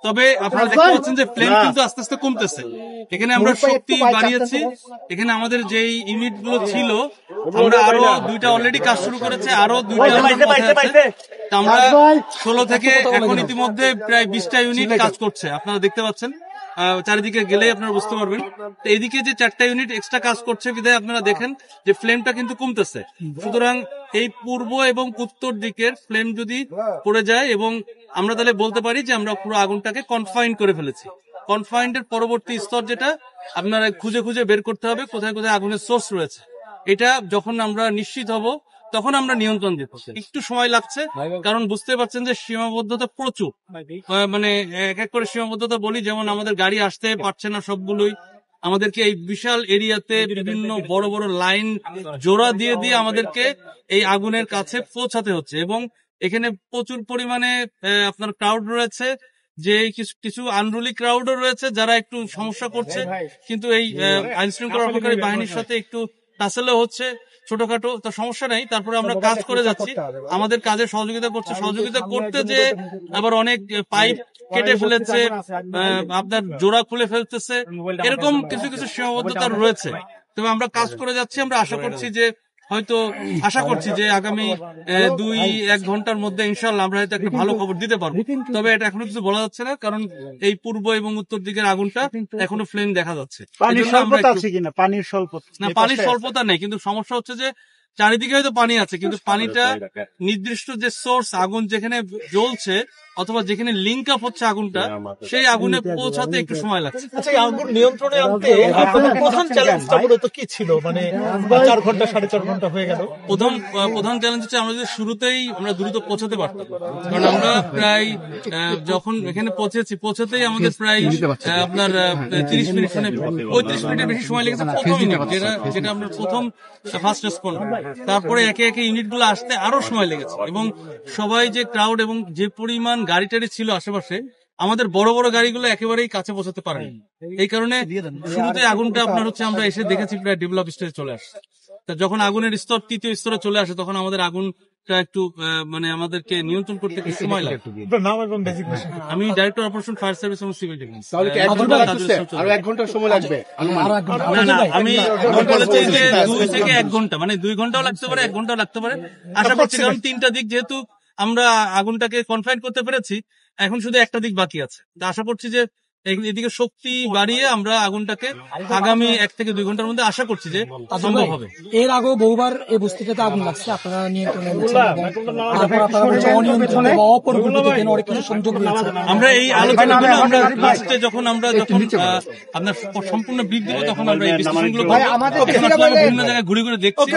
তবে আপনারা দেখতে পাচ্ছেন যে ফ্লেম কিন্তু আস্তে আস্তে কমতেছে। এখানে আমরা শক্তি বাড়িয়েছি। এখানে আমাদের যেই ইউনিট গুলো ছিল আমরা আরো 2টা অলরেডি কাজ শুরু করেছে, আরো 2টা আমরা 16 থেকে এখন ইতিমধ্যে প্রায় 20টা ইউনিট কাজ করছে। আপনারা দেখতে পাচ্ছেন, চারিদিকে গেলে আপনারা বুঝতে পারবেন। তো এদিকে যে 4টা ইউনিট এক্সট্রা কাজ করছে বিধায় আপনারা দেখেন যে ফ্লেমটা কিন্তু কমতেছে। সুতরাং এই পূর্ব এবং উত্তর দিকের ফ্লেম যদি পড়ে যায় এবং আমরা তাহলে বলতে পারি যে আমরা পুরো আগুনটাকে কনফাইন করে ফেলেছি। কনফাইন্ডের পরবর্তী স্তর যেটা আপনারা খুঁজে খুঁজে বের করতে হবে কোথায় কোথায় আগুনের সোর্স রয়েছে। এটা যখন আমরা নিশ্চিত হব তখন আমরা নিয়ন্ত্রণ দিতে একটু সময় লাগছে, কারণ বুঝতে পারছেন যে সীমাবদ্ধতা প্রচুর। মানে এক এক করে সীমাবদ্ধতা বলি, যেমন আমাদের গাড়ি আসতে পারছে না সবগুলোই, আমাদেরকে এই বিশাল এরিয়াতে বিভিন্ন বড় বড় লাইন জোড়া দিয়ে দিয়ে আমাদেরকে এই আগুনের কাছে পৌঁছাতে হচ্ছে। এবং এখানে প্রচুর পরিমাণে আপনার ক্রাউড রয়েছে, যে কিছু আনরুলি ক্রাউডও রয়েছে যারা একটু সমস্যা করছে, কিন্তু এই আইন শৃঙ্খলা রক্ষাকারী বাহিনীর সাথে একটু টাসেলও হচ্ছে ছোটখাটো, তো সমস্যা নেই। তারপরে আমরা কাজ করে যাচ্ছি, আমাদের কাজে সহযোগিতা করতে যে আবার অনেক পাইপ কেটে ফেলেছে, আপনার জোড়া খুলে ফেলতেছে, এরকম কিছু কিছু সীমাবদ্ধতা রয়েছে। তবে আমরা কাজ করে যাচ্ছি। আমরা আশা করছি যে আগামী 2-1 ঘন্টার মধ্যে ইনশাআল্লাহ আমরা হয়তো একটা ভালো খবর দিতে পারবো। তবে এটা এখনো কিছু বলা যাচ্ছে না, কারণ এই পূর্ব এবং উত্তর দিকের আগুনটা এখনো ফ্লেম দেখা যাচ্ছে। পানির স্বল্পতা আছে কিনা? পানির স্বল্পতা নেই, কিন্তু সমস্যা হচ্ছে যে চারিদিকে হয়তো পানি আছে, কিন্তু পানিটা নির্দিষ্ট যে সোর্স আগুন যেখানে জ্বলছে অথবা যেখানে লিঙ্ক আপ হচ্ছে আগুনটা, সেই আগুনে পৌঁছাতে একটু সময় লাগছে। আচ্ছা, এই আগুন নিয়ন্ত্রণে আনতে প্রধান চ্যালেঞ্জটা মূলত কি ছিল? মানে 4 ঘন্টা 4.5 ঘন্টা হয়ে গেল। প্রধান চ্যালেঞ্জ হচ্ছে আমরা যদি শুরুতেই আমরা দ্রুত পৌঁছাতে পারতাম, কারণ আমরা প্রায় যখন এখানে পৌঁছাতেই আমাদের প্রায় আপনার 30 মিনিট, মানে 35 মিনিটের বেশি সময় লেগেছে প্রথম ইউনিট, যেটা আমরা প্রথম ফার্স্ট রেসপন্ড। তারপরে একে একে ইউনিট গুলো আসতে আরো সময় লেগেছে, এবং সবাই যে ক্রাউড এবং যে পরিমাণ গাড়ি টাড়ি ছিল আশেপাশে, আমাদের বড় বড় গাড়িগুলো একেবারেই কাছে পৌঁছাতে পারেনি। এই কারণে শুরুতে আগুনটা আপনার হচ্ছে আমরা এসে দেখেছি প্রায় ডেভেলপ স্টেজে চলে আসছে। যখন আগুনের স্তর 3য় স্তরে চলে আসে তখন আমাদের আগুনটা একটু মানে আমাদেরকে নিয়ন্ত্রণ করতে একটু সময় লাগে। আমি ডাইরেক্টর অপারেশন ফায়ার সার্ভিস এবং সিভিল ডিফেন্স। আরো 1 ঘন্টা সময় লাগবে? আমি বলেছি যে 2 থেকে 1 ঘন্টা, মানে 2 ঘন্টাও লাগতে পারে, 1 ঘন্টাও লাগতে পারে। আশা করছি, কারণ 3টা দিক যেহেতু আমরা আগুনটাকে কনফাইন করতে পেরেছি, এখন শুধু একটা দিক বাকি আছে। আশা করছি যে এদিকে শক্তি বাড়িয়ে আমরা আগুনটাকে আগামী 1 থেকে 2 ঘন্টার মধ্যে আশা করছি যে সম্ভব হবে। এর আগেও বহুবার এই বস্তিটাতে আগুন লাগছে, আপনারা নিয়ন্ত্রণে আমরা এই আলোচনাগুলো আমরা লাস্টে যখন আপনার সম্পূর্ণ ব্রিফ দিব তখন আমরা এই বিশ্লেষণগুলো বিভিন্ন জায়গায় ঘুরে ঘুরে দেখছি।